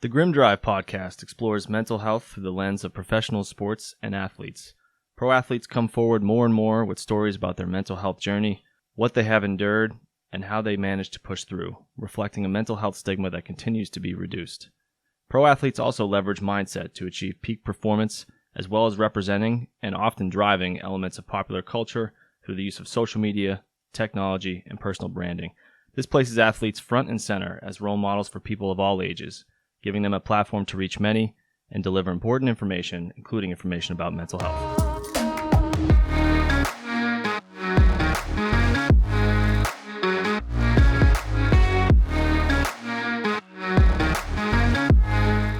The Grim Drive podcast explores mental health through the lens of professional sports and athletes. Pro athletes come forward more and more with stories about their mental health journey, what they have endured, and how they managed to push through, reflecting a mental health stigma that continues to be reduced. Pro athletes also leverage mindset to achieve peak performance, as well as representing and often driving elements of popular culture through the use of social media, technology, and personal branding. This places athletes front and center as role models for people of all ages, giving them a platform to reach many and deliver important information, including information about mental health.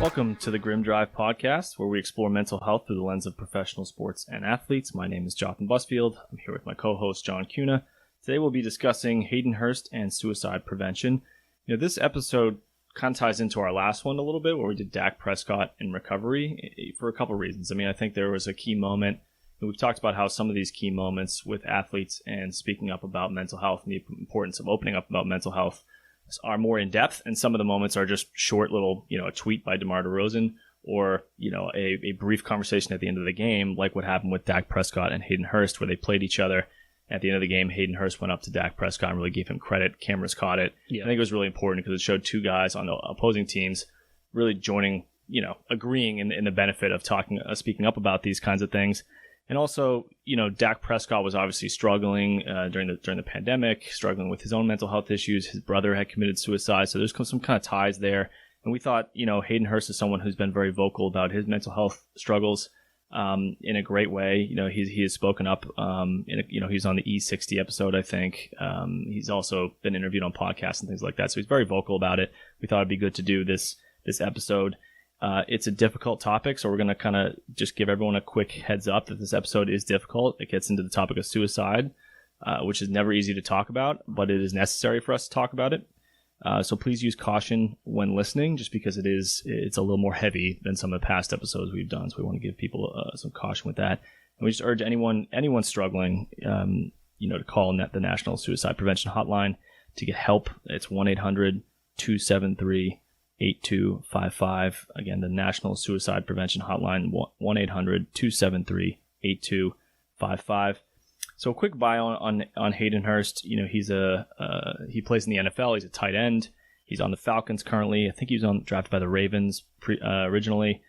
Welcome to the Grim Drive podcast, where we explore mental health through the lens of professional sports and athletes. My name is Jonathan Busfield. I'm here with my co-host, John Cuna. Today we'll be discussing Hayden Hurst and suicide prevention. This episode kind of ties into our last one a little bit, where we did Dak Prescott in recovery for a couple of reasons. I think there was a key moment. We've talked about how some of these key moments with athletes and speaking up about mental health and the importance of opening up about mental health are more in depth, and some of the moments are just short little, a tweet by DeMar DeRozan or, a brief conversation at the end of the game, like what happened with Dak Prescott and Hayden Hurst, where they played each other. At the end of the game, Hayden Hurst went up to Dak Prescott and really gave him credit. Cameras caught it. Yeah. I think it was really important because it showed two guys on the opposing teams really joining, agreeing in the benefit of speaking up about these kinds of things. And also, Dak Prescott was obviously struggling during the pandemic, struggling with his own mental health issues. His brother had committed suicide, so there's some kind of ties there. And we thought, Hayden Hurst is someone who's been very vocal about his mental health struggles. In a great way. He has spoken up. He's on the E60 episode, I think. He's also been interviewed on podcasts and things like that. So he's very vocal about it. We thought it'd be good to do this episode. It's a difficult topic, so we're going to kind of just give everyone a quick heads up that this episode is difficult. It gets into the topic of suicide, which is never easy to talk about, but it is necessary for us to talk about it. So please use caution when listening, just because it's a little more heavy than some of the past episodes we've done. So we want to give people some caution with that. And we just urge anyone struggling, to call the National Suicide Prevention Hotline to get help. It's 1-800-273-8255. Again, the National Suicide Prevention Hotline, 1-800-273-8255. So a quick bio on Hayden Hurst. He plays in the NFL. He's a tight end. He's on the Falcons currently. I think he was drafted by the Ravens originally.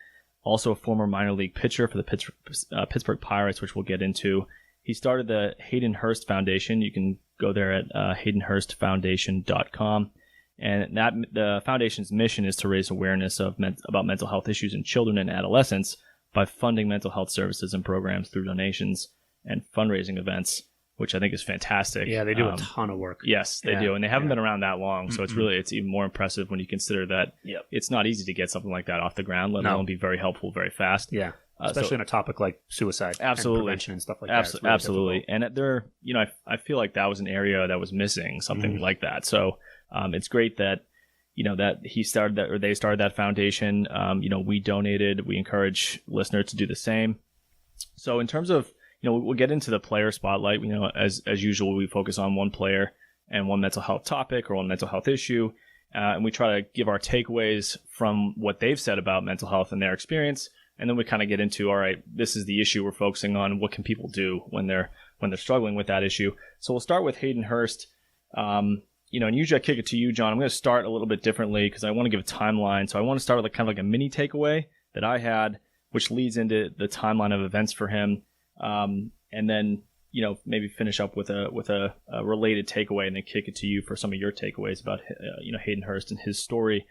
Also a former minor league pitcher for the Pittsburgh Pirates, which we'll get into. He started the Haydenhurst Foundation. You can go there at Haydenhurstfoundation.com. And the foundation's mission is to raise awareness about mental health issues in children and adolescents by funding mental health services and programs through donations and fundraising events, which I think is fantastic. Yeah, they do a ton of work. Yes, they do. And they haven't been around that long. So it's even more impressive when you consider that it's not easy to get something like that off the ground, let alone be very helpful very fast. Yeah, especially in a topic like suicide and prevention and stuff like that. Really absolutely. Difficult. And I feel like that was an area that was missing something like that. So it's great that, that he started that, or they started that foundation. We donated. We encourage listeners to do the same. So in terms of, we'll get into the player spotlight. As usual, we focus on one player and one mental health topic or one mental health issue. And we try to give our takeaways from what they've said about mental health and their experience. And then we kind of get into, all right, this is the issue we're focusing on. What can people do when they're struggling with that issue? So we'll start with Hayden Hurst. And usually I kick it to you, John. I'm going to start a little bit differently because I want to give a timeline. So I want to start with kind of like a mini takeaway that I had, which leads into the timeline of events for him. And then, maybe finish up with a related takeaway and then kick it to you for some of your takeaways about, Hayden Hurst and his story.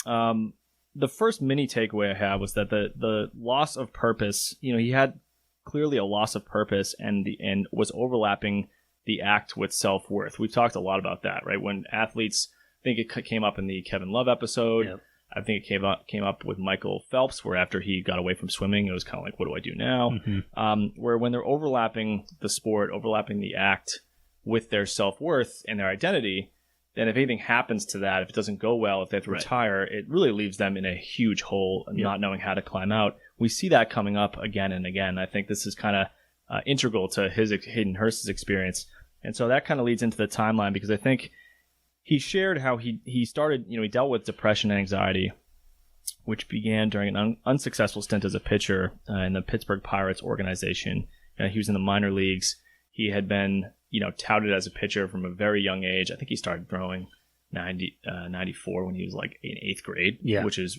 The first mini takeaway I have was that the loss of purpose, he had clearly a loss of purpose and was overlapping the act with self-worth. We've talked a lot about that, right? When athletes, I think it came up in the Kevin Love episode. Yep. I think it came up with Michael Phelps, where after he got away from swimming, it was kind of like, what do I do now? Mm-hmm. Where when they're overlapping the sport, overlapping the act with their self-worth and their identity, then if anything happens to that, if it doesn't go well, if they have to retire, it really leaves them in a huge hole and not knowing how to climb out. We see that coming up again and again. I think this is kind of integral to Hayden Hurst's experience. And so that kind of leads into the timeline, because I think he shared how he started, he dealt with depression and anxiety which began during an unsuccessful stint as a pitcher in the Pittsburgh Pirates organization. He was in the minor leagues. He had been, touted as a pitcher from a very young age. I think he started throwing 94 when he was like in 8th grade, which is,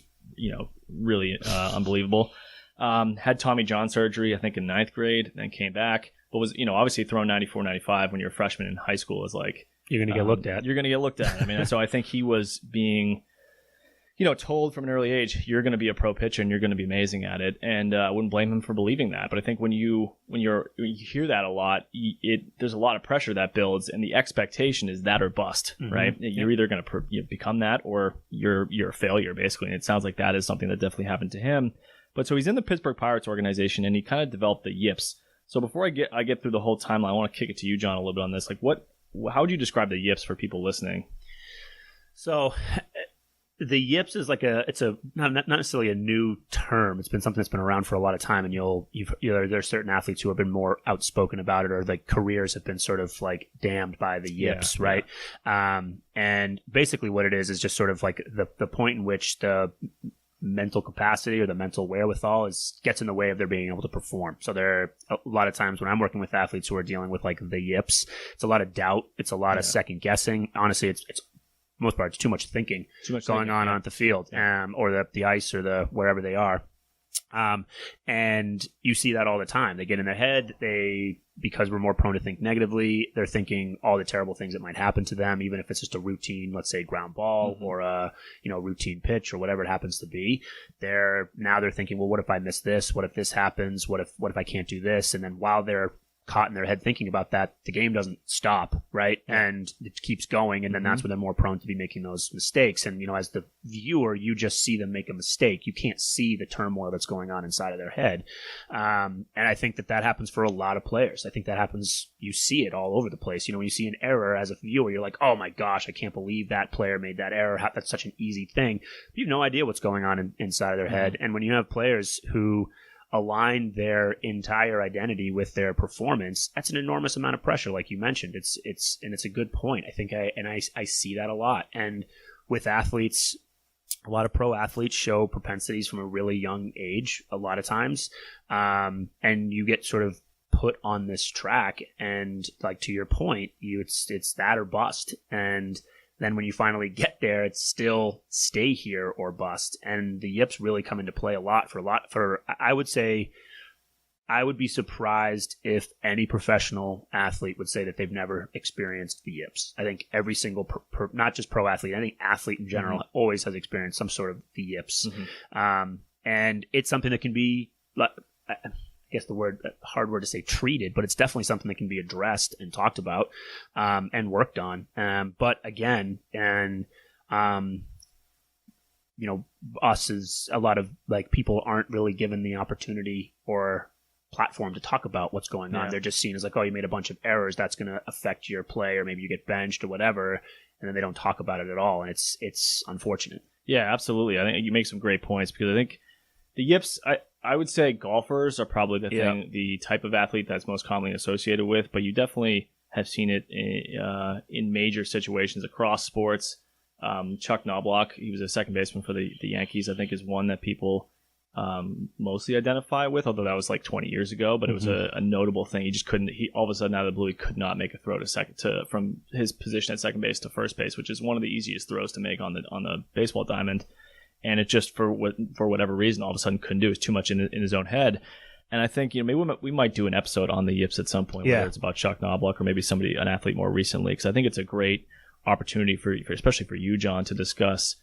really unbelievable. Had Tommy John surgery, I think, in 9th grade, then came back. But was, obviously throwing 94, 95 when you're a freshman in high school is like... You're going to get looked at. You're going to get looked at. I mean, so I think he was being... told from an early age, you're going to be a pro pitcher and you're going to be amazing at it. And I wouldn't blame him for believing that. But I think when you hear that a lot, there's a lot of pressure that builds, and the expectation is that or bust, right? You're either going to become that or you're a failure, basically. And it sounds like that is something that definitely happened to him. But so he's in the Pittsburgh Pirates organization, and he kind of developed the yips. So before I get through the whole timeline, I want to kick it to you, John, a little bit on this. Like, how would you describe the yips for people listening? So the yips is like it's not necessarily a new term. It's been something that's been around for a lot of time, and there's certain athletes who have been more outspoken about it, or like careers have been sort of like damned by the yips, right? Yeah. And basically what it is just sort of like the point in which the mental capacity or the mental wherewithal gets in the way of their being able to perform. So there are a lot of times when I'm working with athletes who are dealing with like the yips, it's a lot of doubt, it's a lot of second guessing. Honestly, it's most part, it's too much thinking going on the field, or the ice, or wherever they are. And you see that all the time. They get in their head. Because we're more prone to think negatively, they're thinking all the terrible things that might happen to them, even if it's just a routine, let's say, ground ball or a routine pitch or whatever it happens to be. They're thinking, well, what if I miss this? What if this happens? What if I can't do this? And then while they're caught in their head thinking about that, the game doesn't stop, right? And it keeps going, and then that's when they're more prone to be making those mistakes. And as the viewer, you just see them make a mistake. You can't see the turmoil that's going on inside of their head. And I think that happens for a lot of players. I think that happens, you see it all over the place. When you see an error as a viewer, you're like, oh my gosh, I can't believe that player made that error. That's such an easy thing. But you have no idea what's going on inside of their head. And when you have players who align their entire identity with their performance, that's an enormous amount of pressure, like you mentioned. It's a good point. I think I see that a lot. And with athletes, a lot of pro athletes show propensities from a really young age, a lot of times. And you get sort of put on this track, and like to your point, it's that or bust. And then when you finally get there, it's still stay here or bust. And the yips really come into play a lot for I would say, I would be surprised if any professional athlete would say that they've never experienced the yips. I think every single, not just pro athlete, any athlete in general always has experienced some sort of the yips. And it's something that can be, I guess hard word to say, treated, but it's definitely something that can be addressed and talked about and worked on. But again, us as a lot of like people aren't really given the opportunity or platform to talk about what's going on. They're just seen as like, oh, you made a bunch of errors, that's going to affect your play, or maybe you get benched or whatever, and then they don't talk about it at all, and it's unfortunate. Yeah, absolutely. I think you make some great points, because I think the yips, I would say golfers are probably the type of athlete that's most commonly associated with, but you definitely have seen it in major situations across sports. Chuck Knobloch, he was a second baseman for the Yankees, I think is one that people mostly identify with, although that was like 20 years ago, but it was a notable thing. He just couldn't, all of a sudden out of the blue, he could not make a throw from his position at second base to first base, which is one of the easiest throws to make on the baseball diamond. And it just, for whatever reason, all of a sudden couldn't do it. It was too much in his own head. And I think, maybe we might do an episode on the yips at some point, whether it's about Chuck Knobloch or maybe an athlete more recently, because I think it's a great opportunity for especially for you, John, to discuss,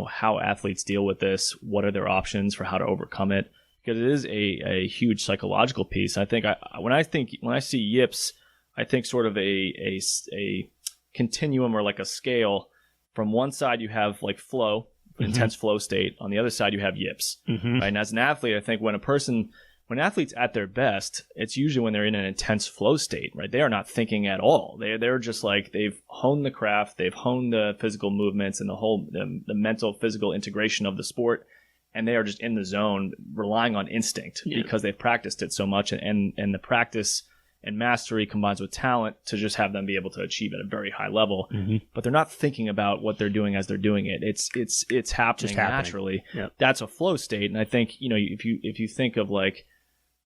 how athletes deal with this, what are their options for how to overcome it, because it is a huge psychological piece. I think when I see yips, I think sort of a continuum, or like a scale. From one side you have like flow, intense flow state. On the other side you have yips. Right? And as an athlete, I think when an athlete's at their best, it's usually when they're in an intense flow state, right? They are not thinking at all. They're just like, they've honed the craft, they've honed the physical movements and the mental physical integration of the sport, and they are just in the zone, relying on instinct because they've practiced it so much, and the practice and mastery combines with talent to just have them be able to achieve at a very high level. But they're not thinking about what they're doing as they're doing it. It's happening naturally. Yep. That's a flow state. And I think, if you think of like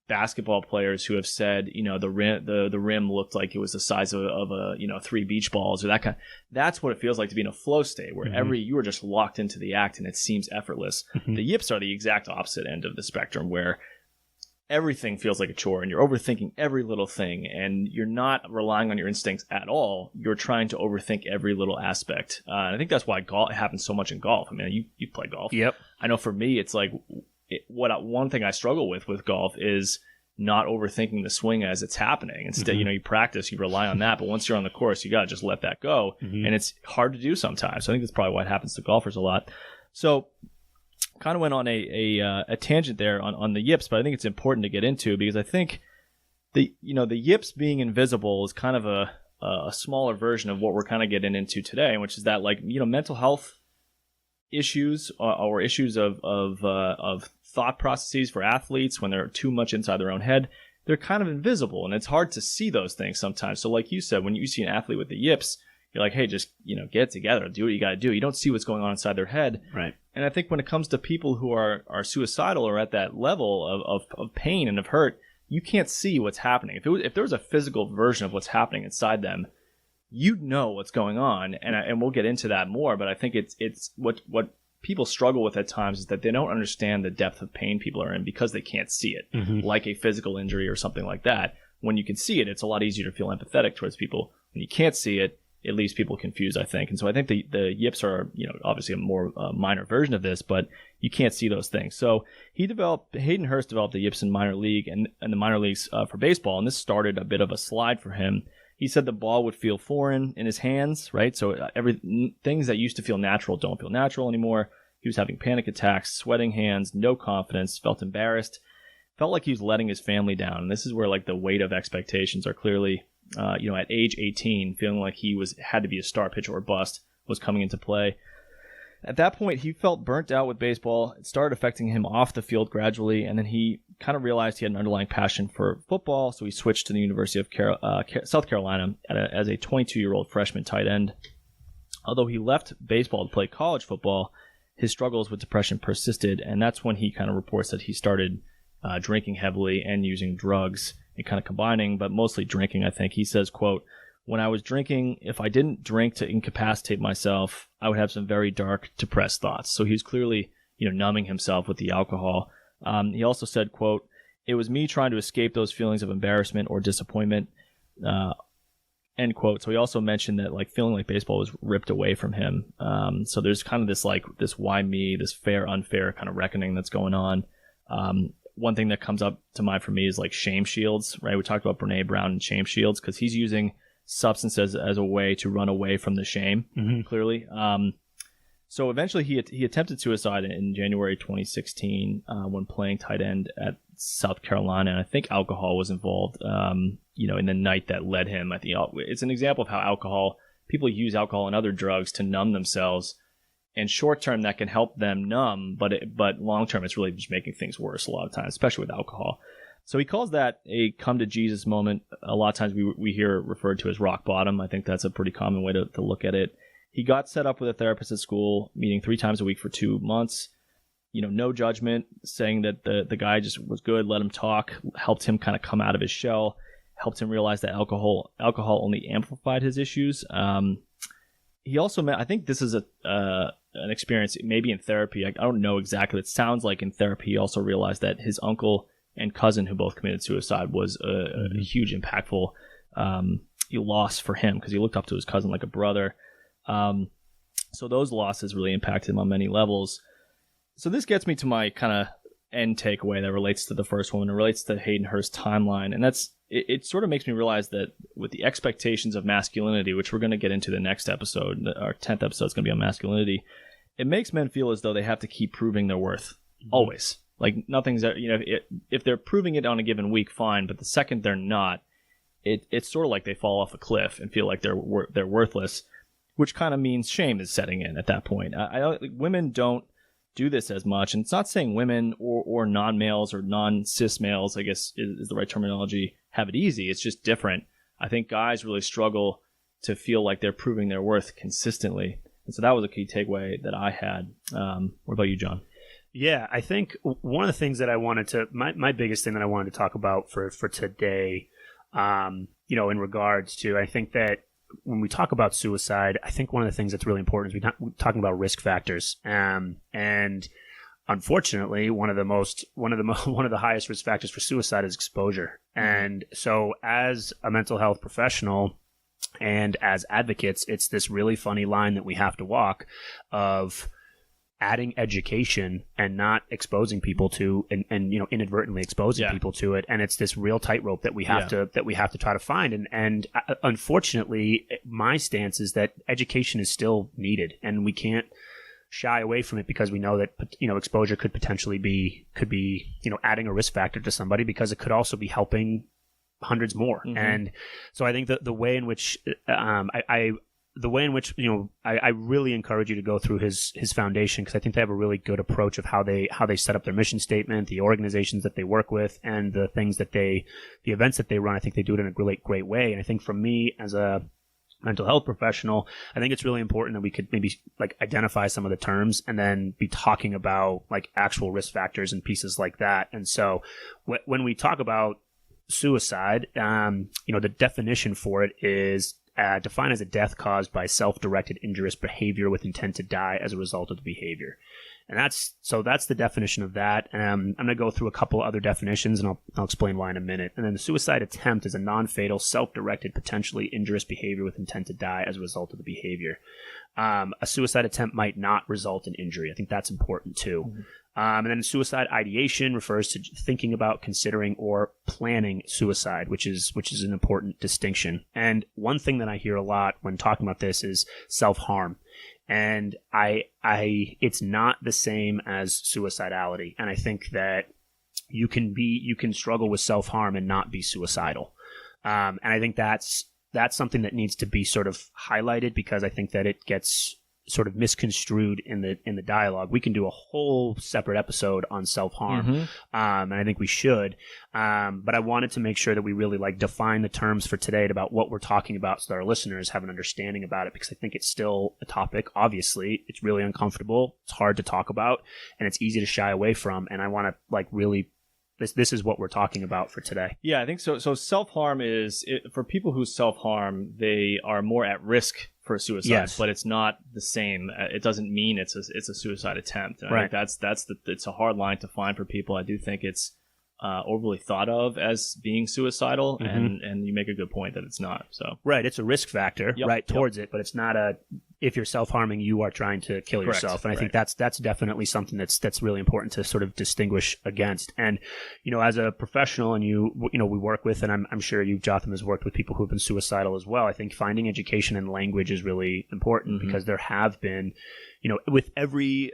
basketball players who have said, the rim looked like it was the size of a 3 beach balls or that kind. That's what it feels like to be in a flow state where you are just locked into the act and it seems effortless. The yips are the exact opposite end of the spectrum where everything feels like a chore and you're overthinking every little thing and you're not relying on your instincts at all. You're trying to overthink every little aspect. And I think that's why it happens so much in golf. I mean, you play golf. Yep. I know for me, it's like one thing I struggle with golf is not overthinking the swing as it's happening. Instead, you practice, you rely on that. But once you're on the course, you got to just let that go. And it's hard to do sometimes. So I think that's probably what happens to golfers a lot. So kind of went on a tangent there on the yips, but I think it's important to get into because I think the yips being invisible is kind of a smaller version of what we're kind of getting into today, which is that mental health issues or issues of thought processes for athletes when they're too much inside their own head, they're kind of invisible and it's hard to see those things sometimes. So like you said, when you see an athlete with the yips, you're like, hey, just, get it together. Do what you got to do. You don't see what's going on inside their head. Right. And I think when it comes to people who are suicidal or at that level of pain and of hurt, you can't see what's happening. If there was a physical version of what's happening inside them, you'd know what's going on. And we'll get into that more. But I think it's what people struggle with at times is that they don't understand the depth of pain people are in because they can't see it, like a physical injury or something like that. When you can see it, it's a lot easier to feel empathetic towards people. When you can't see it, it leaves people confused, I think. And so I think the yips are, obviously a more minor version of this, but you can't see those things. So Hayden Hurst developed the yips in minor league and the minor leagues for baseball. And this started a bit of a slide for him. He said the ball would feel foreign in his hands, right? So things that used to feel natural don't feel natural anymore. He was having panic attacks, sweating hands, no confidence, felt embarrassed, felt like he was letting his family down. And this is where the weight of expectations are clearly at age 18, feeling like he had to be a star pitcher or bust was coming into play. At that point, he felt burnt out with baseball. It started affecting him off the field gradually, and then he kind of realized he had an underlying passion for football, so he switched to the University of South Carolina as a 22-year-old freshman tight end. Although he left baseball to play college football, his struggles with depression persisted, and that's when he kind of reports that he started drinking heavily and using drugs and kind of combining, but mostly drinking, I think. He says, quote, "When I was drinking, if I didn't drink to incapacitate myself, I would have some very dark, depressed thoughts." So he's clearly, numbing himself with the alcohol. He also said, quote, "It was me trying to escape those feelings of embarrassment or disappointment," end quote. So he also mentioned that feeling like baseball was ripped away from him. So there's kind of this why me, this fair, unfair kind of reckoning that's going on. One thing that comes up to mind for me is shame shields, right? We talked about Brene Brown and shame shields because he's using substances as a way to run away from the shame, clearly. So eventually he attempted suicide in January 2016 when playing tight end at South Carolina. And I think alcohol was involved, in the night that led him. It's an example of how people use alcohol and other drugs to numb themselves. And short term, that can help them numb, but long term, it's really just making things worse a lot of times, especially with alcohol. So he calls that a come to Jesus moment. A lot of times we hear it referred to as rock bottom. I think that's a pretty common way to look at it. He got set up with a therapist at school, meeting 3 times a week for 2 months. No judgment, saying that the guy just was good, let him talk, helped him kind of come out of his shell, helped him realize that alcohol only amplified his issues. He also I think this is an experience maybe in therapy. I don't know exactly. It sounds like in therapy he also realized that his uncle and cousin who both committed suicide was a huge impactful loss for him because he looked up to his cousin like a brother. So those losses really impacted him on many levels. So this gets me to my kind of end takeaway that relates to the first one and relates to Hayden Hurst's timeline. And it sort of makes me realize that with the expectations of masculinity, which we're going to get into the next episode, our 10th episode is going to be on masculinity, it makes men feel as though they have to keep proving their worth. Always. Nothing's, if they're proving it on a given week, fine. But the second they're not, it's sort of like they fall off a cliff and feel like they're worthless, which kind of means shame is setting in at that point. Women don't do this as much, and it's not saying women or non-males or non-cis males, I guess is the right terminology, have it easy. It's just different. I think guys really struggle to feel like they're proving their worth consistently. And so that was a key takeaway that I had. What about you, John? Yeah, I think one of the things that I wanted to, my biggest thing that I wanted to talk about for today, in regards to, I think that when we talk about suicide, I think one of the things that's really important is we're talking about risk factors. And unfortunately, one of the highest risk factors for suicide is exposure. And so as a mental health professional and as advocates, it's this really funny line that we have to walk of adding education and not exposing people to, and inadvertently exposing people to it. And it's this real tightrope that we have to try to find. And unfortunately, my stance is that education is still needed, and we can't shy away from it because we know that, exposure could potentially be adding a risk factor to somebody, because it could also be helping hundreds more. And so I think that the way in which I really encourage you to go through his foundation, because I think they have a really good approach of how they set up their mission statement, the organizations that they work with, and the events that they run. I think they do it in a really great way. And I think for me as a mental health professional, I think it's really important that we could maybe identify some of the terms and then be talking about actual risk factors and pieces like that. And so when we talk about suicide, the definition for it is defined as a death caused by self-directed injurious behavior with intent to die as a result of the behavior. And that's the definition of that. I'm going to go through a couple other definitions, and I'll explain why in a minute. And then the suicide attempt is a non-fatal, self-directed, potentially injurious behavior with intent to die as a result of the behavior. A suicide attempt might not result in injury. I think that's important too. And then suicide ideation refers to thinking about, considering, or planning suicide, which is an important distinction. And one thing that I hear a lot when talking about this is self-harm. And it's not the same as suicidality. And I think that you can struggle with self-harm and not be suicidal. And I think that's something that needs to be sort of highlighted, because I think that it gets sort of misconstrued in the dialogue. We can do a whole separate episode on self-harm, and I think we should. But I wanted to make sure that we really define the terms for today about what we're talking about, so that our listeners have an understanding about it, because I think it's still a topic. Obviously, it's really uncomfortable. It's hard to talk about, and it's easy to shy away from. And I want to really. This is what we're talking about for today. Yeah, I think so. So self-harm is, for people who self-harm, they are more at risk for suicide, yes, but it's not the same. It doesn't mean it's a suicide attempt. And right. I think it's a hard line to find for people. I do think it's overly thought of as being suicidal, and you make a good point that it's not. So right, it's a risk factor, towards it, but it's not if you're self-harming, you are trying to kill yourself. And I think that's definitely something that's really important to sort of distinguish against. And, as a professional, and we work with, and I'm sure you, Jotham, has worked with people who have been suicidal as well. I think finding education and language is really important, because there have been, with every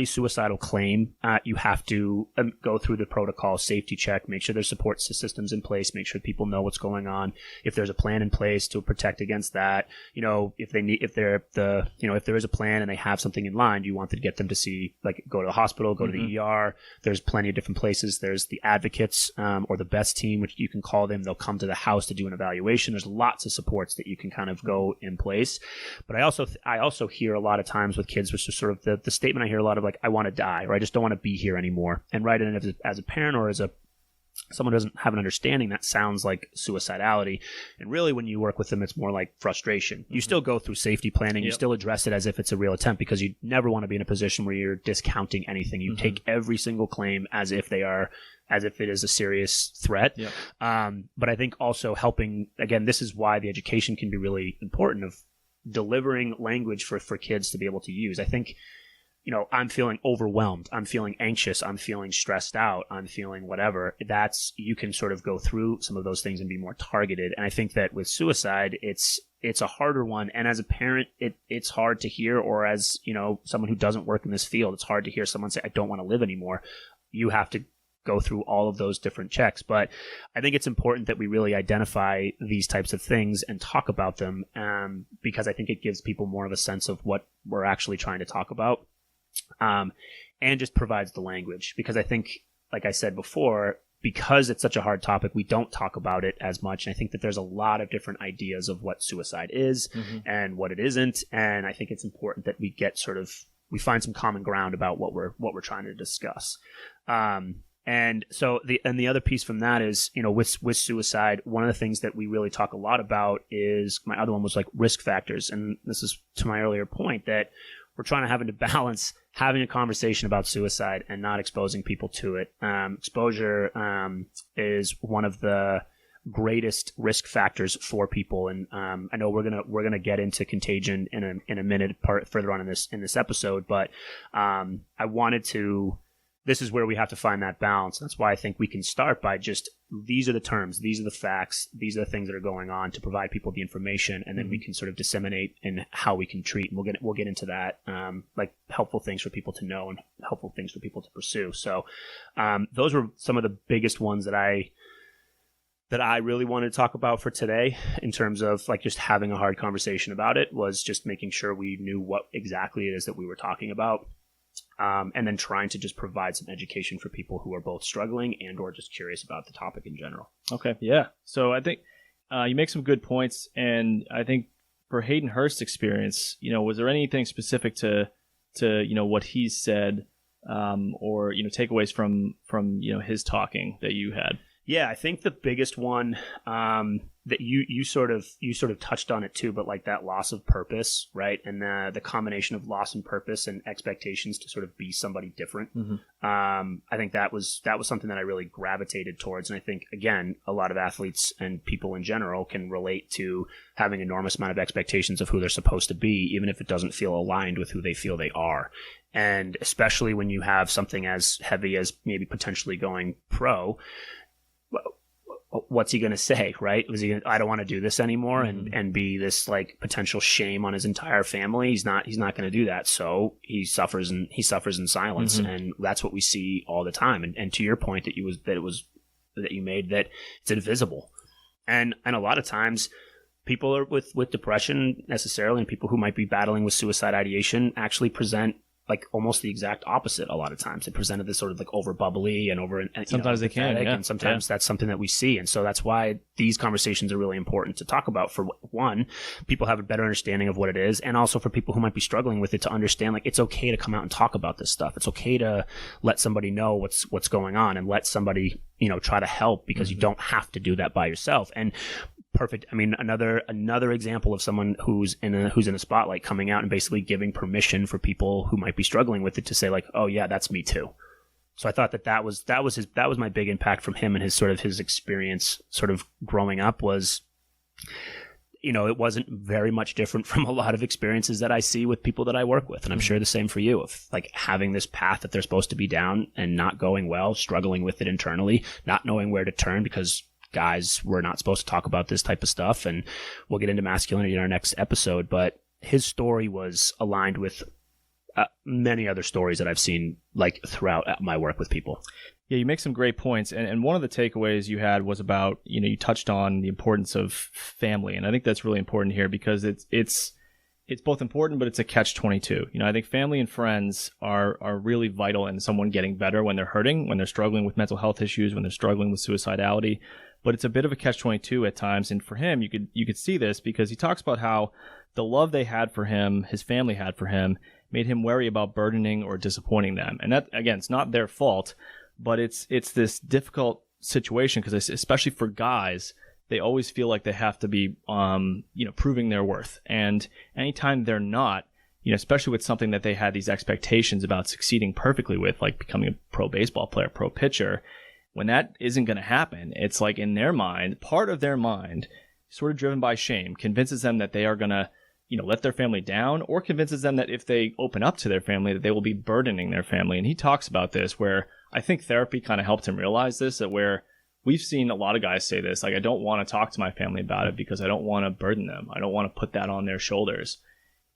suicidal claim, you have to go through the protocol, safety check, make sure there's support systems in place, make sure people know what's going on. If there's a plan in place to protect against that, if there is a plan and they have something in line, you want to get them to see, go to the hospital, go to the ER. There's plenty of different places. There's the advocates, or the best team, which you can call them. They'll come to the house to do an evaluation. There's lots of supports that you can kind of go in place. But I also hear a lot of times with kids, which is sort of the statement I hear a lot of, I want to die, or I just don't want to be here anymore. And and as a parent, or as someone who doesn't have an understanding, that sounds like suicidality. And really, when you work with them, it's more like frustration. You still go through safety planning. You still address it as if it's a real attempt, because you never want to be in a position where you're discounting anything. You take every single claim as if it is a serious threat. But I think also helping, again, this is why the education can be really important, of delivering language for kids to be able to use. I think, I'm feeling overwhelmed, I'm feeling anxious, I'm feeling stressed out, I'm feeling whatever. You can sort of go through some of those things and be more targeted. And I think that with suicide, it's a harder one. And as a parent, it's hard to hear, or as, someone who doesn't work in this field, it's hard to hear someone say, I don't want to live anymore. You have to go through all of those different checks. But I think it's important that we really identify these types of things and talk about them, because I think it gives people more of a sense of what we're actually trying to talk about. And just provides the language, because I think, like I said before, because it's such a hard topic, we don't talk about it as much. And I think that there's a lot of different ideas of what suicide is and what it isn't. And I think it's important that we get we find some common ground about what we're trying to discuss. And so the other piece from that is, with suicide, one of the things that we really talk a lot about is, my other one was like risk factors. And this is to my earlier point that we're trying to balance having a conversation about suicide and not exposing people to it. Exposure is one of the greatest risk factors for people, and I know we're gonna get into Contagion in a minute further on in this episode, but I wanted to. This is where we have to find that balance. That's why I think we can start by just, these are the terms, these are the facts, these are the things that are going on, to provide people the information, and then we can sort of disseminate in how we can treat. And we'll get into that, like helpful things for people to know and helpful things for people to pursue. So those were some of the biggest ones that I really wanted to talk about for today, in terms of like just having a hard conversation about it, was just making sure we knew what exactly it is that we were talking about. And then trying to just provide some education for people who are both struggling and or just curious about the topic in general. Okay, yeah. So I think you make some good points, and I think for Hayden Hurst's experience, was there anything specific to what he said, or takeaways from his talking that you had? Yeah, I think the biggest one that you sort of touched on it too, but like that loss of purpose, right? And the combination of loss and purpose and expectations to sort of be somebody different. I think that was something that I really gravitated towards, and I think again, a lot of athletes and people in general can relate to having an enormous amount of expectations of who they're supposed to be, even if it doesn't feel aligned with who they feel they are. And especially when you have something as heavy as maybe potentially going pro. What's he going to say, right? I don't want to do this anymore, and be this like potential shame on his entire family. He's not going to do that. So he suffers in silence. And that's what we see all the time. And to your point that you made, that it's invisible. And a lot of times people are with depression necessarily, and people who might be battling with suicide ideation actually present like almost the exact opposite. A lot of times they presented this sort of like over bubbly and over, and sometimes they can, yeah. And sometimes that's something that we see. And so that's why these conversations are really important to talk about. For one, people have a better understanding of what it is, and also for people who might be struggling with it to understand, like, it's okay to come out and talk about this stuff. It's okay to let somebody know what's going on, and let somebody, try to help, because you don't have to do that by yourself. And perfect. I mean, another example of someone who's in a spotlight, coming out and basically giving permission for people who might be struggling with it to say, like, oh yeah, that's me too. So I thought that was my big impact from him, and his experience sort of growing up was, it wasn't very much different from a lot of experiences that I see with people that I work with. And I'm sure the same for you, of like having this path that they're supposed to be down and not going well, struggling with it internally, not knowing where to turn, because guys, we're not supposed to talk about this type of stuff, and we'll get into masculinity in our next episode. But his story was aligned with many other stories that I've seen like throughout my work with people. Yeah, you make some great points, and one of the takeaways you had was about, you touched on the importance of family, and I think that's really important here, because it's both important, but it's a catch-22. I think family and friends are really vital in someone getting better when they're hurting, when they're struggling with mental health issues, when they're struggling with suicidality. But it's a bit of a catch-22 at times. And for him, you could see this, because he talks about how the love they had for him, his family had for him, made him wary about burdening or disappointing them. And that, again, it's not their fault, but it's this difficult situation, because especially for guys, they always feel like they have to be, proving their worth. And anytime they're not, especially with something that they had these expectations about succeeding perfectly with, like becoming a pro baseball player, pro pitcher, when that isn't going to happen, it's like in their mind, part of their mind, sort of driven by shame, convinces them that they are going to, let their family down, or convinces them that if they open up to their family, that they will be burdening their family. And he talks about this, where I think therapy kind of helped him realize this, that where we've seen a lot of guys say this, like, I don't want to talk to my family about it because I don't want to burden them. I don't want to put that on their shoulders.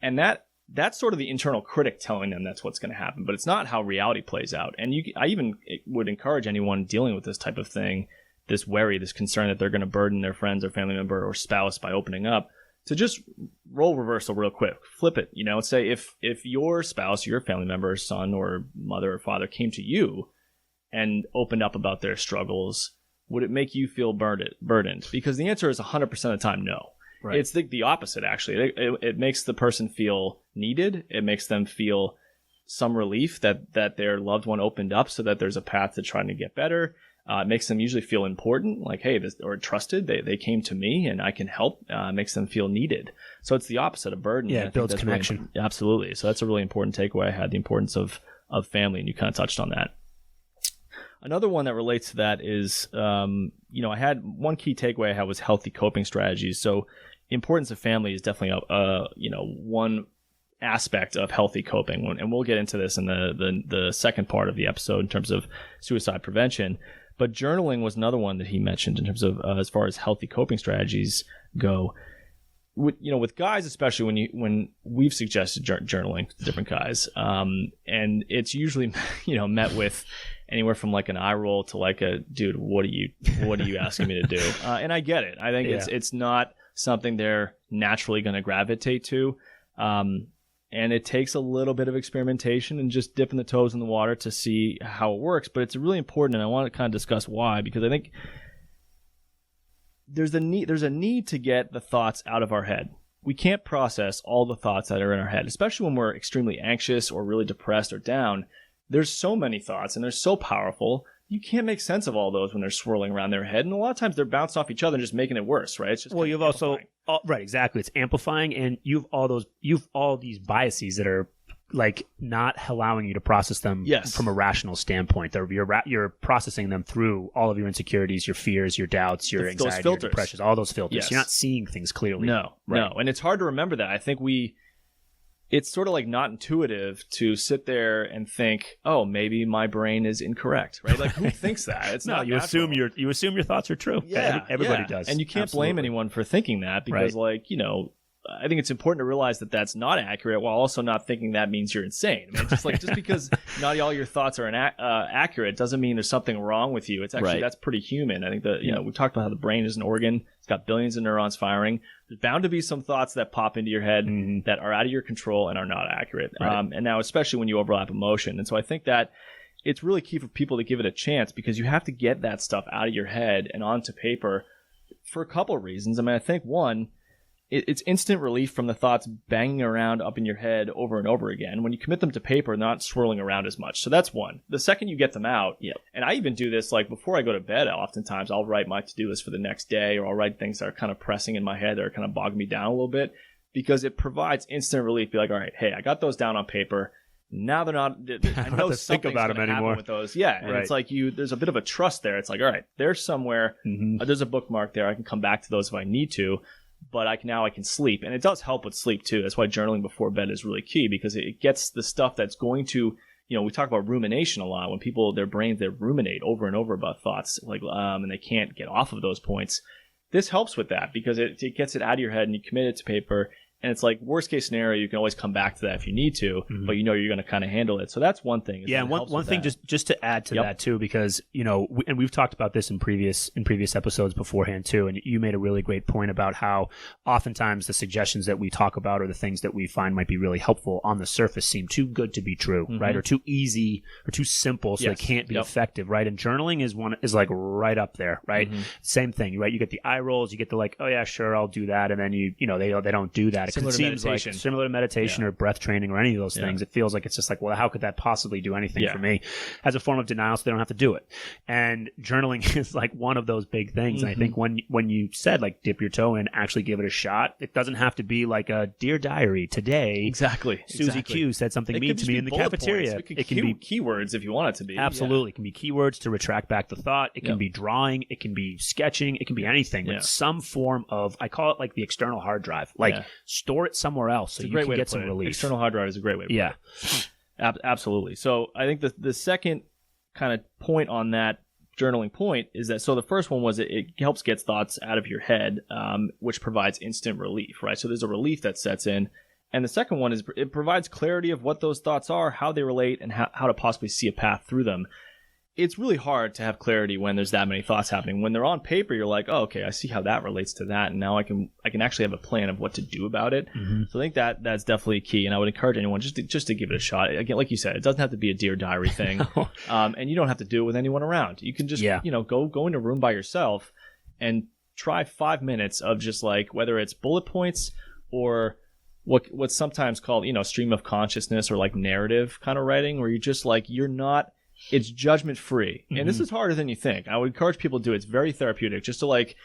And that's sort of the internal critic telling them that's what's going to happen, but it's not how reality plays out. And I even would encourage anyone dealing with this type of thing, this worry, this concern that they're going to burden their friends or family member or spouse by opening up, to just role reversal real quick, flip it, and say if your spouse, your family member, son or mother or father came to you and opened up about their struggles, would it make you feel burdened? Because the answer is 100% of the time no. Right. It's the opposite, actually. It makes the person feel needed. It makes them feel some relief that their loved one opened up so that there's a path to trying to get better. It makes them usually feel important, like, hey, or trusted. They came to me and I can help. Makes them feel needed. So it's the opposite of burden. Yeah, it builds connection. Really, absolutely. So that's a really important takeaway I had, the importance of family, and you kind of touched on that. Another one that relates to that is, I had one key takeaway I had was healthy coping strategies. So importance of family is definitely one aspect of healthy coping, and we'll get into this in the second part of the episode in terms of suicide prevention. But journaling was another one that he mentioned in terms of as far as healthy coping strategies go. With guys, especially when we've suggested journaling to different guys, and it's usually met with anywhere from like an eye roll to like a, dude, what are you asking me to do? And I get it. I think it's not something they're naturally going to gravitate to. And it takes a little bit of experimentation and just dipping the toes in the water to see how it works. But it's really important, and I want to kind of discuss why, because I think there's a need to get the thoughts out of our head. We can't process all the thoughts that are in our head, especially when we're extremely anxious or really depressed or down. There's so many thoughts, and they're so powerful. You can't make sense of all those when they're swirling around their head. And a lot of times they're bouncing off each other and just making it worse, right? It's just you've also right, exactly. It's amplifying, and you've all these biases that are like not allowing you to process them from a rational standpoint. You're processing them through all of your insecurities, your fears, your doubts, your anxiety, your depressions, all those filters. Yes. You're not seeing things clearly. No, and it's hard to remember that. I think it's sort of like not intuitive to sit there and think, oh, maybe my brain is incorrect, right? Like, who thinks that? It's not you natural. assume your thoughts are true. Yeah, everybody does. And you can't blame anyone for thinking that, because I think it's important to realize that that's not accurate, while also not thinking that means you're insane. I mean, just because not all your thoughts are accurate doesn't mean there's something wrong with you. It's actually that's pretty human. I think that we talked about how the brain is an organ. It's got billions of neurons firing. There's bound to be some thoughts that pop into your head that are out of your control and are not accurate. Right. And now, especially when you overlap emotion. And so I think that it's really key for people to give it a chance, because you have to get that stuff out of your head and onto paper for a couple of reasons. I mean, I think one, it's instant relief from the thoughts banging around up in your head over and over again. When you commit them to paper, they're not swirling around as much. So that's one. The second you get them out, and I even do this, like before I go to bed, oftentimes I'll write my to-do list for the next day, or I'll write things that are kind of pressing in my head that are kind of bogging me down a little bit, because it provides instant relief. Be like, all right, hey, I got those down on paper. Now they're not, I know something's going to happen with those. Yeah. And it's like there's a bit of a trust there. It's like, all right, there's somewhere, there's a bookmark there. I can come back to those if I need to. But I can sleep, and it does help with sleep too. That's why journaling before bed is really key, because it gets the stuff that's going to, we talk about rumination a lot. When people, their brains, they ruminate over and over about thoughts, and they can't get off of those points. This helps with that, because it gets it out of your head, and you commit it to paper. And it's like, worst case scenario, you can always come back to that if you need to, but you're going to kind of handle it. So that's one thing. Yeah, and one thing just to add to that too, because and we've talked about this in previous episodes beforehand too, and you made a really great point about how oftentimes the suggestions that we talk about, or the things that we find might be really helpful, on the surface seem too good to be true, right? Or too easy, or too simple, so they can't be effective, right? And journaling is like right up there, right? Same thing, right? You get the eye rolls, you get the like, oh yeah, sure, I'll do that, and then they don't do that. It seems like similar to meditation or breath training or any of those things. It feels like it's just like, well, how could that possibly do anything for me? As a form of denial, so they don't have to do it. And journaling is like one of those big things. And I think when you said like dip your toe in, actually give it a shot, it doesn't have to be like a Dear Diary, today. Exactly. Susie Q said something mean to me in the cafeteria. It can be keywords if you want it to be. Absolutely. It can be keywords to retract back the thought. It can be drawing. It can be sketching. It can be anything. But some form of, I call it like the external hard drive. Like store it somewhere else so you can get some relief. External hard drive is a great way to put it. Absolutely. So I think the second kind of point on that journaling point is that, so the first one was it helps get thoughts out of your head, which provides instant relief, right? So there's a relief that sets in. And the second one is it provides clarity of what those thoughts are, how they relate, and how to possibly see a path through them. it's really hard to have clarity when there's that many thoughts happening. When they're on paper, you're like, oh, okay, I see how that relates to that, and now I can actually have a plan of what to do about it. So I think that's definitely key, and I would encourage anyone just to give it a shot. Again, like you said, it doesn't have to be a Dear Diary thing, and you don't have to do it with anyone around. You can just go in a room by yourself and try 5 minutes of just like, whether it's bullet points or what's sometimes called stream of consciousness or like narrative kind of writing, where you're just like, it's judgment free. And this is harder than you think. I would encourage people to do it. It's very therapeutic, just to like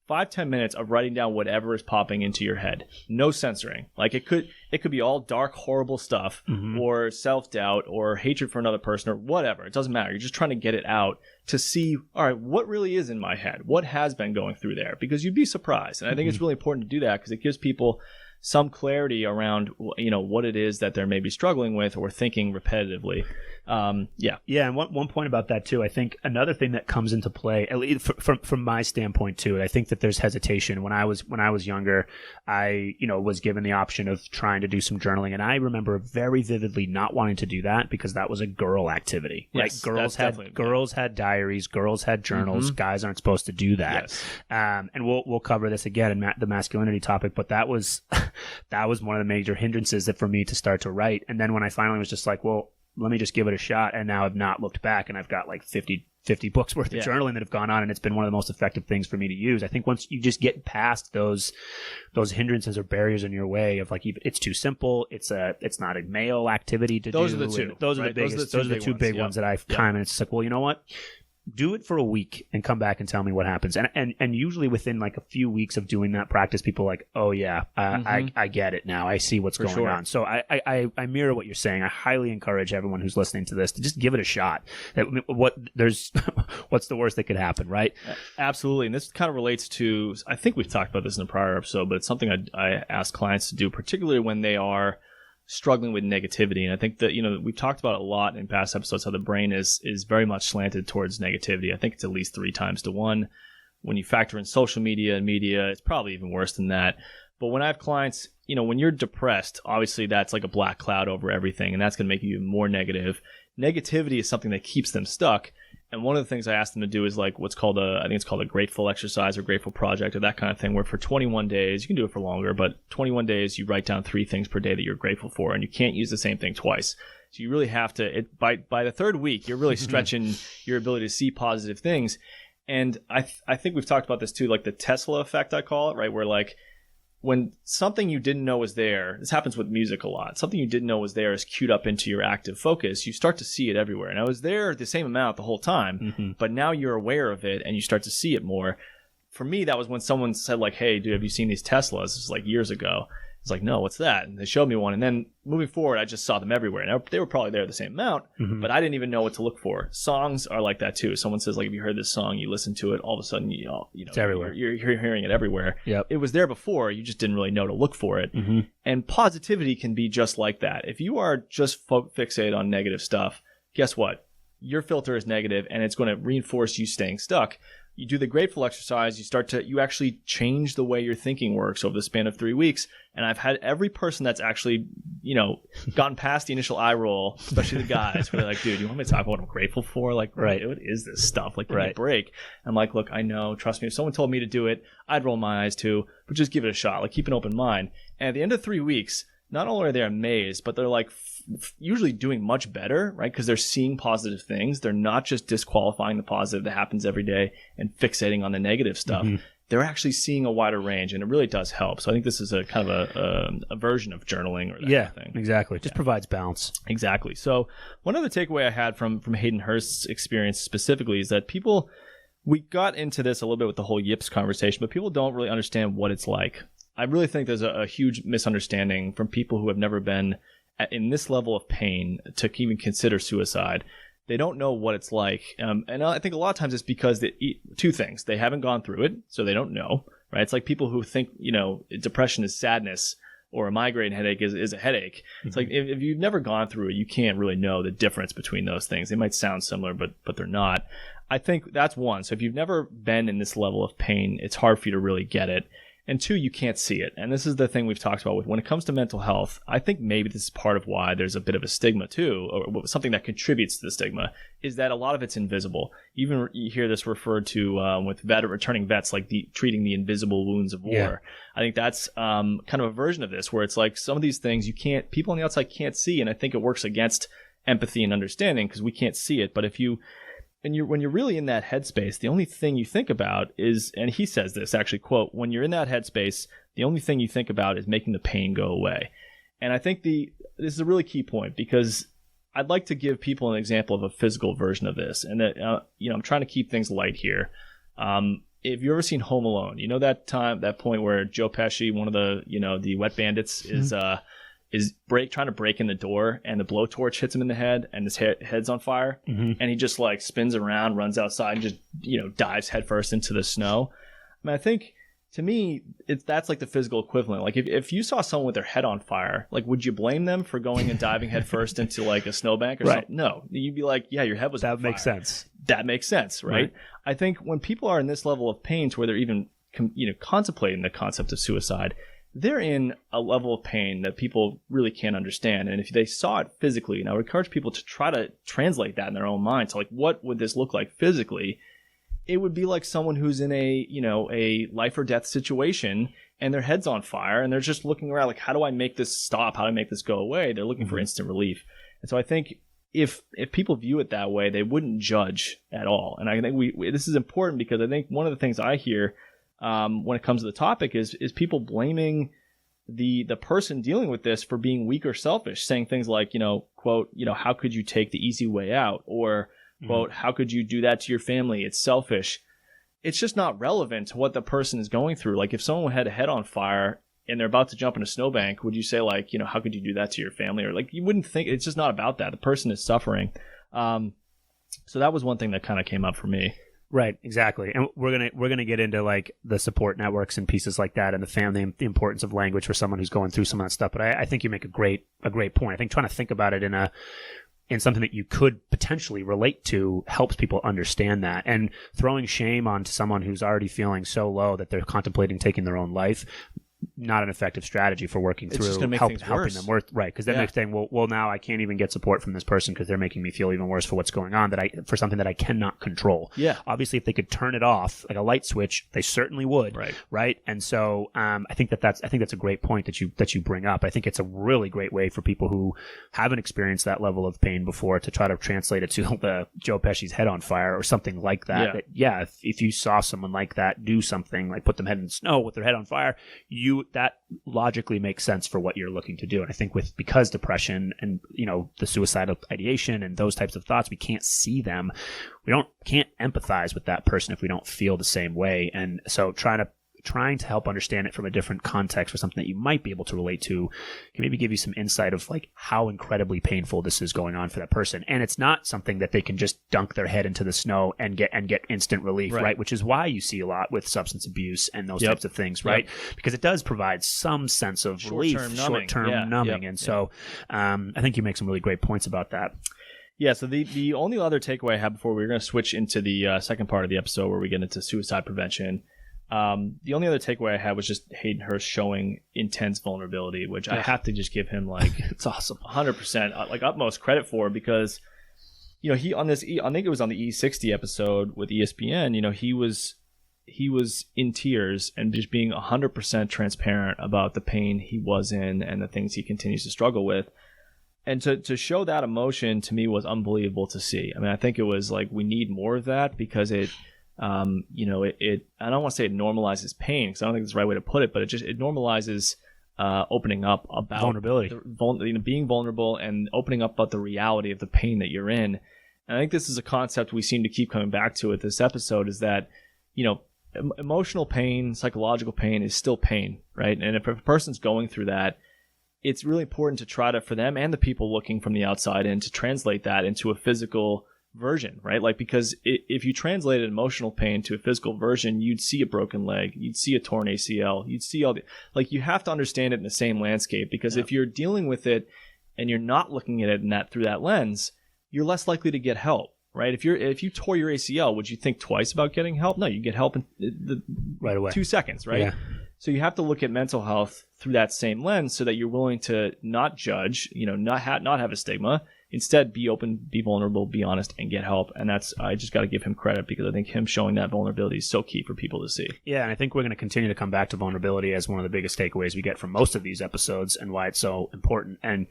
5-10 minutes of writing down whatever is popping into your head. No censoring. Like it could be all dark, horrible stuff, or self-doubt, or hatred for another person, or whatever. It doesn't matter. You're just trying to get it out to see, all right, what really is in my head? What has been going through there? Because you'd be surprised. And I think it's really important to do that, because it gives people some clarity around what it is that they're maybe struggling with or thinking repetitively. And one point about that too, I think another thing that comes into play, at least from my standpoint too, I think that there's hesitation. When I was younger, I was given the option of trying to do some journaling, and I remember very vividly not wanting to do that because that was a girl activity. Yes, right? Girls had diaries, girls had journals. Guys aren't supposed to do that. Yes. And we'll cover this again in the masculinity topic, but that was one of the major hindrances that for me to start to write. And then when I finally was just like, well, let me just give it a shot, and now I've not looked back, and I've got like 50 books worth of journaling that have gone on, and it's been one of the most effective things for me to use. I think once you just get past those hindrances or barriers in your way of like, it's too simple, it's not a male activity to do. Those are the two. Those are the biggest. Those are the two big ones that I've time, and it's like, well, you know what? Do it for a week and come back and tell me what happens. And usually within like a few weeks of doing that practice, people are like, oh yeah, I get it now. I see what's going on. So I mirror what you're saying. I highly encourage everyone who's listening to this to just give it a shot. What's the worst that could happen, right? Absolutely. And this kind of relates to, I think we've talked about this in a prior episode, but it's something I ask clients to do, particularly when they are struggling with negativity. And I think that, we've talked about it a lot in past episodes, how the brain is very much slanted towards negativity. I think it's at least 3 times to 1. When you factor in social media and media, it's probably even worse than that. But when I have clients, when you're depressed, obviously that's like a black cloud over everything, and that's going to make you even more negative. Negativity is something that keeps them stuck. And one of the things I ask them to do is like what's called I think it's called a grateful exercise or grateful project or that kind of thing, where for 21 days, you can do it for longer, but 21 days, you write down 3 things per day that you're grateful for, and you can't use the same thing twice. So you really have to, by the 3rd week, you're really stretching your ability to see positive things. And I think we've talked about this too, like the Tesla effect, I call it, right? Where like, when something you didn't know was there, this happens with music a lot, something you didn't know was there is queued up into your active focus, you start to see it everywhere. And I was there the same amount the whole time, but now you're aware of it and you start to see it more. For me, that was when someone said like, hey, dude, have you seen these Teslas? This is like years ago. It's like, no, what's that? And they showed me one. And then moving forward, I just saw them everywhere. And they were probably there the same amount, but I didn't even know what to look for. Songs are like that too. Someone says, like, if you heard this song, you listen to it, all of a sudden, it's everywhere. You're hearing it everywhere. Yep. It was there before. You just didn't really know to look for it. And positivity can be just like that. If you are just fixated on negative stuff, guess what? Your filter is negative, and it's going to reinforce you staying stuck. You do the grateful exercise, you actually change the way your thinking works over the span of 3 weeks. And I've had every person that's actually, gotten past the initial eye roll, especially the guys, where they're like, dude, you want me to talk about what I'm grateful for? Like, right, what is this stuff? Like, give me a break. I'm like, look, I know, trust me, if someone told me to do it, I'd roll my eyes too, but just give it a shot. Like, keep an open mind. And at the end of 3 weeks, not only are they amazed, but they're like usually doing much better, right? Because they're seeing positive things. They're not just disqualifying the positive that happens every day and fixating on the negative stuff. They're actually seeing a wider range, and it really does help. So I think this is a kind of a version of journaling or that kind of thing. Exactly. It just provides balance. Exactly. So one other takeaway I had from Hayden Hurst's experience specifically is that we got into this a little bit with the whole yips conversation, but people don't really understand what it's like. I really think there's a huge misunderstanding from people who have never been in this level of pain to even consider suicide. They don't know what it's like. And I think a lot of times it's because two things. They haven't gone through it, so they don't know, right? It's like people who think, depression is sadness or a migraine headache is a headache. It's like if you've never gone through it, you can't really know the difference between those things. They might sound similar, but they're not. I think that's one. So if you've never been in this level of pain, it's hard for you to really get it. And two, you can't see it. And this is the thing we've talked about with when it comes to mental health. I think maybe this is part of why there's a bit of a stigma too, or something that contributes to the stigma, is that a lot of it's invisible. Even you hear this referred to with returning vets, like treating the invisible wounds of war. Yeah. I think that's kind of a version of this where it's like some of these things people on the outside can't see. And I think it works against empathy and understanding because we can't see it. But when you're really in that headspace, the only thing you think about is, and he says this actually, quote, when you're in that headspace, the only thing you think about is making the pain go away. And I think this is a really key point that I'd like to give people an example of a physical version of this. And that, I'm trying to keep things light here. If you've ever seen Home Alone, you know that point where Joe Pesci, one of the wet bandits, is trying to break in the door and the blowtorch hits him in the head and his head's on fire. Mm-hmm. And he just like spins around, runs outside and just, dives headfirst into the snow. I mean, I think to me, that's like the physical equivalent. Like if you saw someone with their head on fire, like would you blame them for going and diving headfirst into like a snowbank or something? No, you'd be like, yeah, your head was on fire. That makes sense. That makes sense, right? I think when people are in this level of pain to where they're even, contemplating the concept of suicide, they're in a level of pain that people really can't understand. And if they saw it physically, and I would encourage people to try to translate that in their own mind. So like, what would this look like physically? It would be like someone who's in a life or death situation and their head's on fire and they're just looking around like, how do I make this stop? How do I make this go away? They're looking for instant relief. And so I think if people view it that way, they wouldn't judge at all. And I think this is important because I think one of the things I hear when it comes to the topic is people blaming the person dealing with this for being weak or selfish, saying things like, quote, how could you take the easy way out? Or, quote, how could you do that to your family? It's selfish. It's just not relevant to what the person is going through. Like if someone had a head on fire and they're about to jump in a snowbank, would you say like, how could you do that to your family? Or like you wouldn't think. It's just not about that. The person is suffering. So that was one thing that kind of came up for me. Right, exactly. And we're gonna get into like the support networks and pieces like that and the family, the importance of language for someone who's going through some of that stuff. But I think you make a great point. I think trying to think about it in something that you could potentially relate to helps people understand that. And throwing shame onto someone who's already feeling so low that they're contemplating taking their own life, not an effective strategy for working through helping them work. Right. Because then they're saying, well, now I can't even get support from this person because they're making me feel even worse for what's going on for something that I cannot control. Yeah. Obviously, if they could turn it off like a light switch, they certainly would. Right. And so I think that's a great point that you bring up. I think it's a really great way for people who haven't experienced that level of pain before to try to translate it to the Joe Pesci's head on fire or something like that. If you saw someone like that do something like put them head in the snow with their head on fire, that logically makes sense for what you're looking to do. And I think because depression and the suicidal ideation and those types of thoughts, we can't see them. We can't empathize with that person if we don't feel the same way. And so trying to help understand it from a different context for something that you might be able to relate to can maybe give you some insight of like how incredibly painful this is going on for that person. And it's not something that they can just dunk their head into the snow and get instant relief, right? Which is why you see a lot with substance abuse and those types of things, right? Because it does provide some sense of relief, short-term numbing. And so I think you make some really great points about that. Yeah, so the only other takeaway I have before we're going to switch into the second part of the episode where we get into suicide prevention. The only other takeaway I had was just Hayden Hurst showing intense vulnerability, which I have to just give him like it's awesome, 100% like utmost credit for, because he on this I think it was on the E60 episode with ESPN, he was in tears and just being 100% transparent about the pain he was in and the things he continues to struggle with. And to show that emotion to me was unbelievable to see. I mean, I think it was like we need more of that because it I don't want to say it normalizes pain because I don't think that's the right way to put it, but it normalizes opening up about vulnerability, being vulnerable and opening up about the reality of the pain that you're in. And I think this is a concept we seem to keep coming back to with this episode is that, emotional pain, psychological pain is still pain, right? And if a person's going through that, it's really important to try to, for them and the people looking from the outside in, to translate that into a physical version, right? Like, because if you translated emotional pain to a physical version, you'd see a broken leg, you'd see a torn ACL, you'd see you have to understand it in the same landscape, because if you're dealing with it and you're not looking at it through that lens, you're less likely to get help, right? If you tore your ACL, would you think twice about getting help? No, you get help in right away, 2 seconds, right? So you have to look at mental health through that same lens so that you're willing to not judge, not have a stigma. Instead, be open, be vulnerable, be honest, and get help. And I just got to give him credit because I think him showing that vulnerability is so key for people to see. Yeah, and I think we're going to continue to come back to vulnerability as one of the biggest takeaways we get from most of these episodes and why it's so important. And,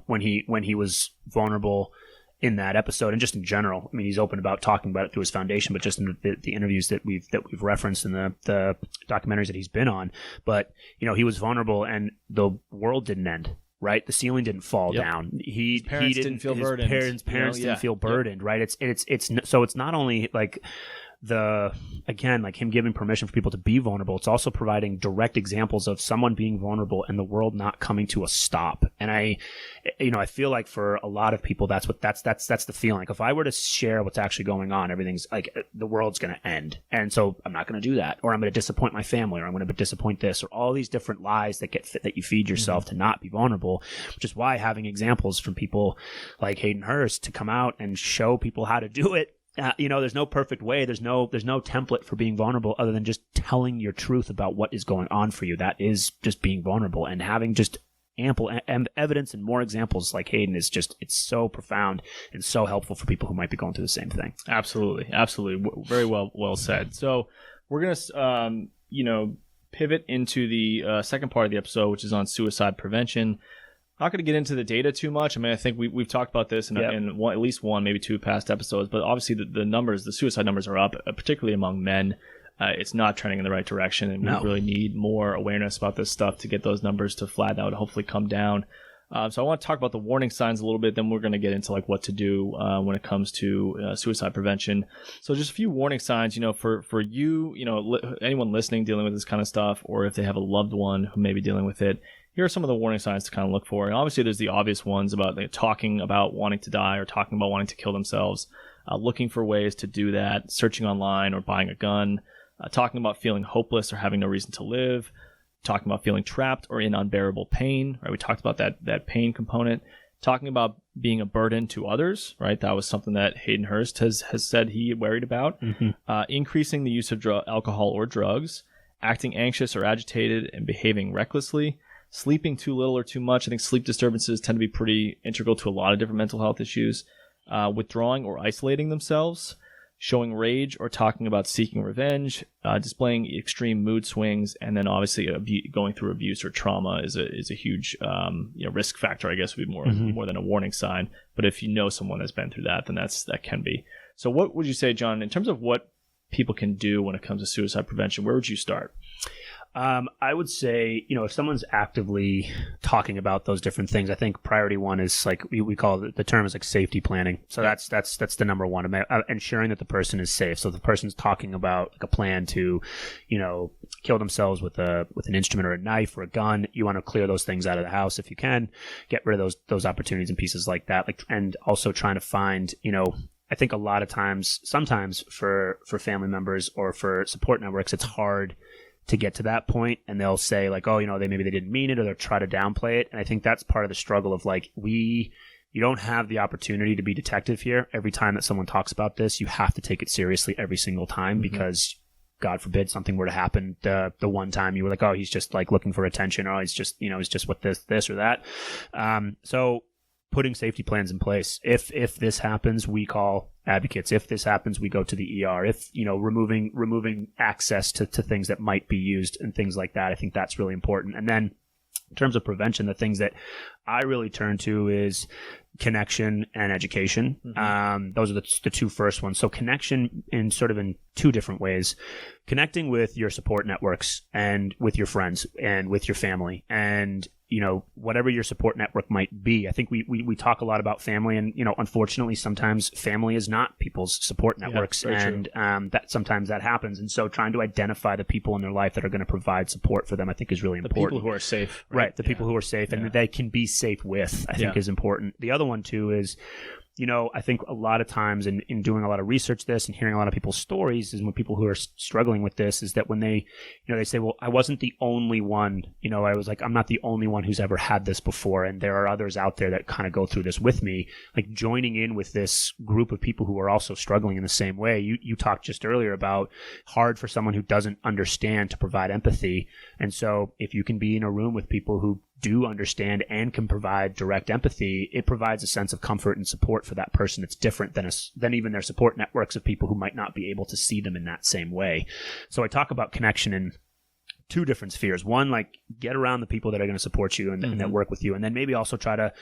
when he was vulnerable in that episode and just in general, I mean, he's open about talking about it through his foundation, but just in the interviews that we've referenced in the documentaries that he's been on. But, he was vulnerable and the world didn't end. Right, the ceiling didn't fall down. His parents didn't feel burdened. Parents didn't feel burdened. Right. It's not only like him giving permission for people to be vulnerable. It's also providing direct examples of someone being vulnerable and the world not coming to a stop. And I feel like for a lot of people, that's the feeling. Like if I were to share what's actually going on, everything's like the world's going to end. And so I'm not going to do that, or I'm going to disappoint my family, or I'm going to disappoint this, or all these different lies that you feed yourself to not be vulnerable, which is why having examples from people like Hayden Hurst to come out and show people how to do it. There's no perfect way. There's no template for being vulnerable other than just telling your truth about what is going on for you. That is just being vulnerable, and having just ample evidence and more examples like Hayden is it's so profound and so helpful for people who might be going through the same thing. Absolutely. Very well said. So we're going to, pivot into the second part of the episode, which is on suicide prevention. Not going to get into the data too much. I mean, I think we've talked about this in at least one, maybe two past episodes, but obviously the suicide numbers are up, particularly among men. It's not trending in the right direction, and we really need more awareness about this stuff to get those numbers to flatten out and hopefully come down. So I want to talk about the warning signs a little bit, then we're going to get into like what to do when it comes to suicide prevention. So just a few warning signs, for you, anyone listening dealing with this kind of stuff, or if they have a loved one who may be dealing with it. Here are some of the warning signs to kind of look for. And obviously there's the obvious ones about talking about wanting to die or talking about wanting to kill themselves, looking for ways to do that, searching online or buying a gun, talking about feeling hopeless or having no reason to live, talking about feeling trapped or in unbearable pain, right? We talked about that pain component, talking about being a burden to others, right? That was something that Hayden Hurst has said he worried about. Increasing the use of alcohol or drugs, acting anxious or agitated and behaving recklessly, sleeping too little or too much. I think sleep disturbances tend to be pretty integral to a lot of different mental health issues. Withdrawing or isolating themselves, showing rage or talking about seeking revenge, displaying extreme mood swings, and then obviously going through abuse or trauma is a huge risk factor. I guess would be more than a warning sign. But if you know someone that's been through that, then that can be. So what would you say, John, in terms of what people can do when it comes to suicide prevention? Where would you start? I would say, if someone's actively talking about those different things, I think priority one is like we call it, the term is like safety planning. So that's the number one, ensuring that the person is safe. So if the person's talking about like a plan to, kill themselves with an instrument or a knife or a gun, you want to clear those things out of the house if you can, get rid of those opportunities and pieces like that. And also trying to find, I think a lot of times, sometimes for family members or for support networks, it's hard to get to that point, and they'll say like, oh, maybe they didn't mean it, or they'll try to downplay it. And I think that's part of the struggle of like, you don't have the opportunity to be detective here. Every time that someone talks about this, you have to take it seriously every single time, because God forbid something were to happen the one time you were like, oh, he's just like looking for attention, or he's just with this or that. So putting safety plans in place. If this happens, we call advocates. If this happens, we go to the ER. If, removing access to things that might be used and things like that, I think that's really important. And then in terms of prevention, the things that I really turn to is connection and education. Those are the two first ones. So connection in two different ways. Connecting with your support networks and with your friends and with your family, and whatever your support network might be. I think we talk a lot about family, and unfortunately sometimes family is not people's support networks, and that sometimes that happens. And so trying to identify the people in their life that are going to provide support for them, I think, is really important. The people who are safe, right? The people who are safe and that they can be safe with, I think, is important. The other one too is I think a lot of times in doing a lot of research this and hearing a lot of people's stories is when people who are struggling with this is that when they, they say, well, I wasn't the only one, I was like, I'm not the only one who's ever had this before. And there are others out there that kind of go through this with me, like joining in with this group of people who are also struggling in the same way. You talked just earlier about hard for someone who doesn't understand to provide empathy. And so if you can be in a room with people who do understand and can provide direct empathy, it provides a sense of comfort and support for that person that's different than even their support networks of people who might not be able to see them in that same way. So I talk about connection in two different spheres. One, like get around the people that are going to support you and that work with you. And then maybe also try to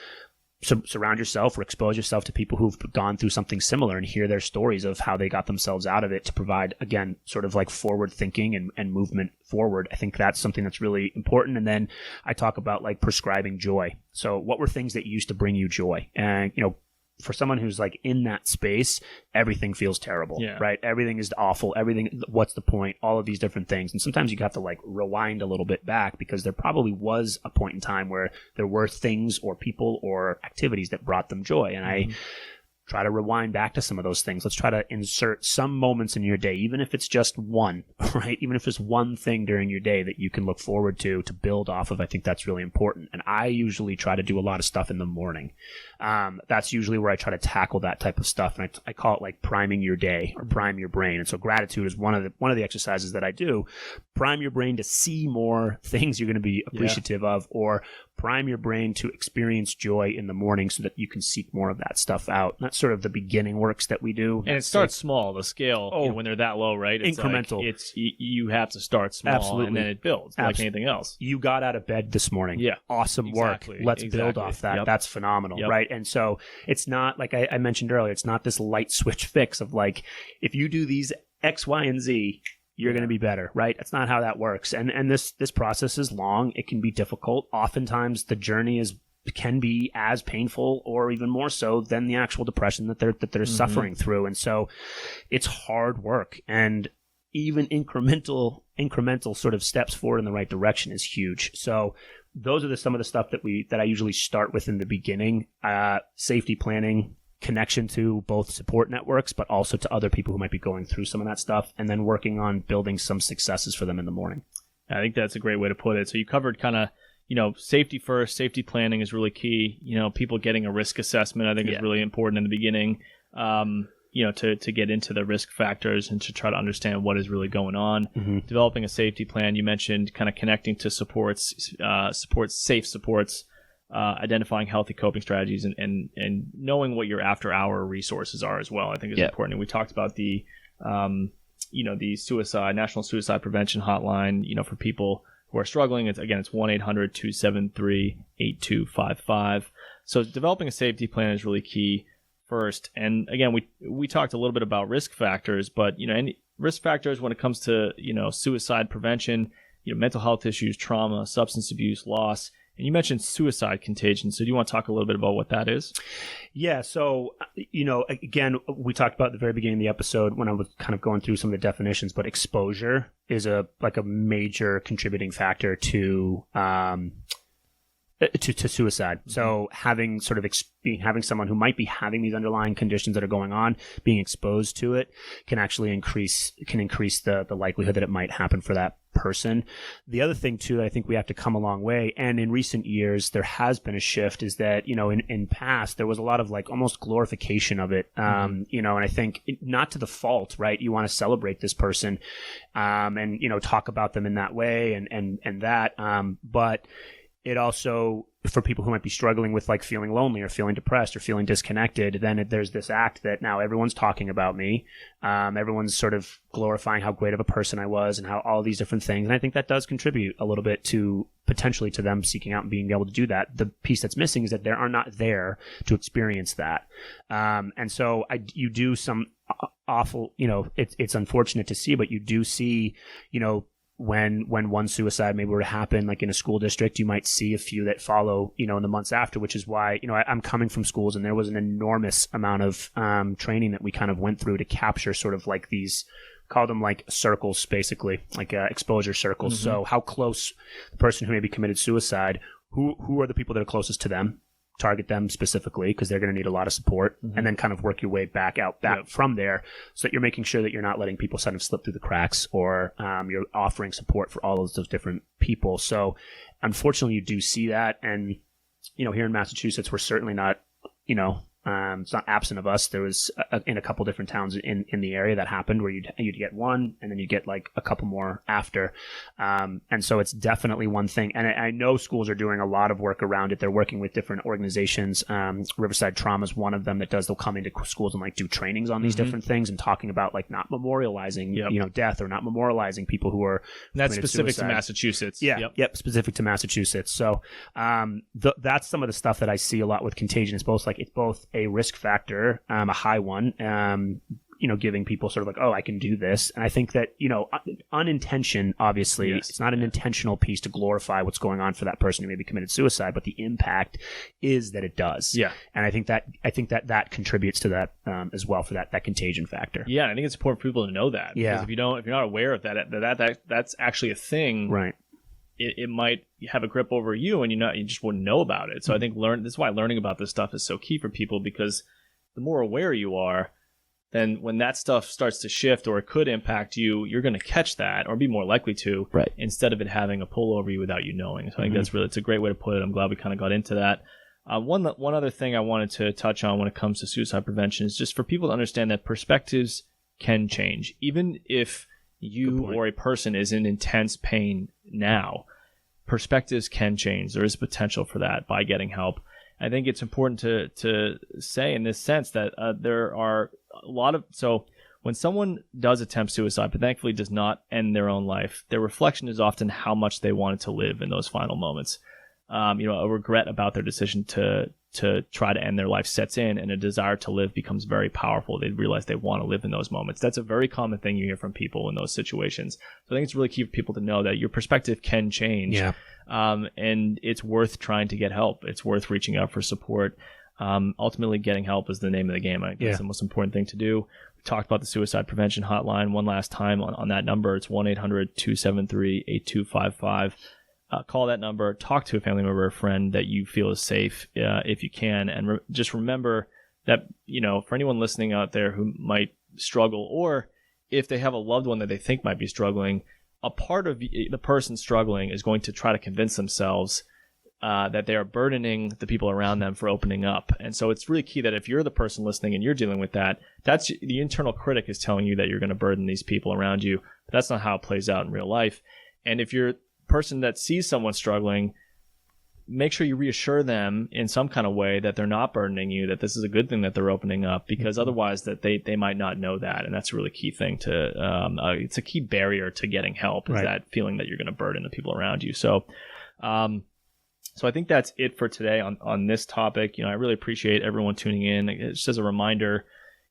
surround yourself or expose yourself to people who've gone through something similar and hear their stories of how they got themselves out of it to provide, again, sort of like forward thinking and movement forward. I think that's something that's really important. And then I talk about like prescribing joy. So what were things that used to bring you joy? And, for someone who's like in that space, everything feels terrible, right? Everything is awful. Everything, what's the point? All of these different things. And sometimes you have to like rewind a little bit back because there probably was a point in time where there were things or people or activities that brought them joy. And I try to rewind back to some of those things. Let's try to insert some moments in your day, even if it's just one, right? Even if it's one thing during your day that you can look forward to build off of. I think that's really important. And I usually try to do a lot of stuff in the morning. That's usually where I try to tackle that type of stuff. And I call it like priming your day or prime your brain. And so gratitude is one of the exercises that I do. Prime your brain to see more things you're going to be appreciative of, or prime your brain to experience joy in the morning so that you can seek more of that stuff out. And that's sort of the beginning works that we do. And it starts small, the scale, when they're that low, right? It's incremental. Like you have to start small. Absolutely. And then it builds like anything else. You got out of bed this morning. Yeah. Awesome work. Let's build off that. Yep. That's phenomenal, right? And so it's not, like I mentioned earlier, it's not this light switch fix of like, if you do these X, Y, and Z, you're going to be better, right? That's not how that works. And this process is long. It can be difficult. Oftentimes the journey can be as painful or even more so than the actual depression that they're suffering through. And so it's hard work, and even incremental sort of steps forward in the right direction is huge. So those are some of the stuff that I usually start with in the beginning. Safety planning, connection to both support networks, but also to other people who might be going through some of that stuff, and then working on building some successes for them in the morning. I think that's a great way to put it. So you covered kind of, safety first. Safety planning is really key. People getting a risk assessment, I think, is really important in the beginning, to get into the risk factors and to try to understand what is really going on. Developing a safety plan. You mentioned kind of connecting to safe supports, identifying healthy coping strategies, and knowing what your after-hour resources are as well, I think is important. And we talked about the National Suicide Prevention Hotline, for people who are struggling. It's 1-800-273-8255. So developing a safety plan is really key first. And again, we talked a little bit about risk factors, but any risk factors when it comes to suicide prevention, mental health issues, trauma, substance abuse, loss. And you mentioned suicide contagion. So do you want to talk a little bit about what that is? Yeah. So, again, we talked about at the very beginning of the episode when I was kind of going through some of the definitions, but exposure is a major contributing factor to suicide. So having someone who might be having these underlying conditions that are going on, being exposed to it can actually increase the likelihood that it might happen for that person. The other thing too that I think we have to come a long way, and in recent years there has been a shift, is that in past there was a lot of like almost glorification of it, and I think not to the fault, right? You want to celebrate this person, and talk about them in that way, and that, but it also, for people who might be struggling with like feeling lonely or feeling depressed or feeling disconnected, then there's this act that now everyone's talking about me. Everyone's sort of glorifying how great of a person I was and how all these different things. And I think that does contribute a little bit to potentially to them seeking out and being able to do that. The piece that's missing is that they are not there to experience that. And so you do some awful, it's unfortunate to see, but you do see, when one suicide maybe were to happen, like in a school district, you might see a few that follow, in the months after, which is why, I'm coming from schools, and there was an enormous amount of training that we kind of went through to capture sort of like these, call them like circles, basically, like exposure circles. So how close the person who maybe committed suicide, who are the people that are closest to them, target them specifically because they're going to need a lot of support, and then kind of work your way back from there, so that you're making sure that you're not letting people sort of slip through the cracks, or you're offering support for all of those different people. So unfortunately, you do see that. And, here in Massachusetts, we're certainly not, it's not absent of us. There was in a couple different towns in the area that happened where you'd get one, and then you'd get like a couple more after. And so it's definitely one thing. And I know schools are doing a lot of work around it. They're working with different organizations. Riverside Trauma is one of them that they'll come into schools and like do trainings on these different things, and talking about like not memorializing, death, or not memorializing people who are. And that's specific to Massachusetts. Yep, specific to Massachusetts. So that's some of the stuff that I see a lot with Contagion. It's both a risk factor, a high one, giving people sort of like, oh, I can do this. And I think that, unintention, obviously, it's not an intentional piece to glorify what's going on for that person who maybe committed suicide, but the impact is that it does. Yeah. And I think that contributes to that as well, for that contagion factor. Yeah. I think it's important for people to know that. Yeah. Because if you're not aware of that's actually a thing. Right. It might have a grip over you, and you just wouldn't know about it. So I think that's why learning about this stuff is so key for people, because the more aware you are, then when that stuff starts to shift or it could impact you, you're going to catch that, or be more likely to, right, instead of it having a pull over you without you knowing. So I think it's a great way to put it. I'm glad we kind of got into that. One other thing I wanted to touch on when it comes to suicide prevention is just for people to understand that perspectives can change. Even if you or a person is in intense pain now, perspectives can change. There is potential for that by getting help. I think it's important to say in this sense that there are a lot of, so when someone does attempt suicide, but thankfully does not end their own life, their reflection is often how much they wanted to live in those final moments. A regret about their decision to try to end their life sets in, and a desire to live becomes very powerful. They realize they want to live in those moments. That's a very common thing you hear from people in those situations. So I think it's really key for people to know that your perspective can change. Yeah. And it's worth trying to get help. It's worth reaching out for support. Ultimately, getting help is the name of the game. I think that's the most important thing to do. We talked about the suicide prevention hotline one last time on that number. It's 1-800-273-8255. Call that number, talk to a family member or friend that you feel is safe if you can. And just remember that, for anyone listening out there who might struggle, or if they have a loved one that they think might be struggling, a part of the person struggling is going to try to convince themselves that they are burdening the people around them for opening up. And so it's really key that if you're the person listening and you're dealing with that, that's the internal critic is telling you that you're going to burden these people around you. But that's not how it plays out in real life. And if you're person that sees someone struggling, make sure you reassure them in some kind of way that they're not burdening you, that this is a good thing that they're opening up, because otherwise that they might not know that. And that's a really key thing it's a key barrier to getting help, is that feeling that you're going to burden the people around you. So I think that's it for today on this topic. I really appreciate everyone tuning in. Just as a reminder,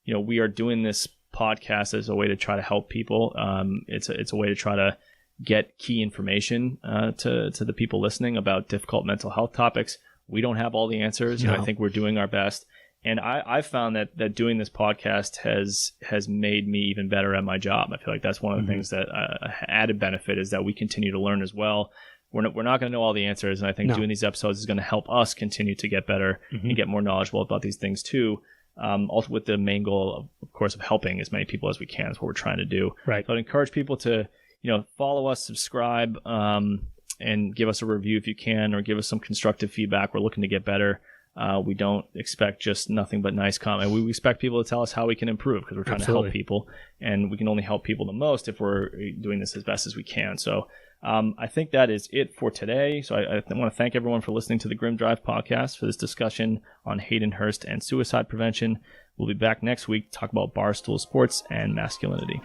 we are doing this podcast as a way to try to help people. It's a way to try to get key information to the people listening about difficult mental health topics. We don't have all the answers. I think we're doing our best. And I've found that doing this podcast has made me even better at my job. I feel like that's one of the things that added benefit is that we continue to learn as well. We're not going to know all the answers. And I think doing these episodes is going to help us continue to get better and get more knowledgeable about these things too. Also with the main goal, of course, of helping as many people as we can is what we're trying to do. Right. So I'd encourage people to follow us, subscribe, and give us a review if you can, or give us some constructive feedback. We're looking to get better. We don't expect just nothing but nice comment. We expect people to tell us how we can improve, because we're trying to help people, and we can only help people the most if we're doing this as best as we can. So I think that is it for today. So I want to thank everyone for listening to the Grim Drive podcast for this discussion on Hayden Hurst and suicide prevention. We'll be back next week to talk about barstool sports and masculinity.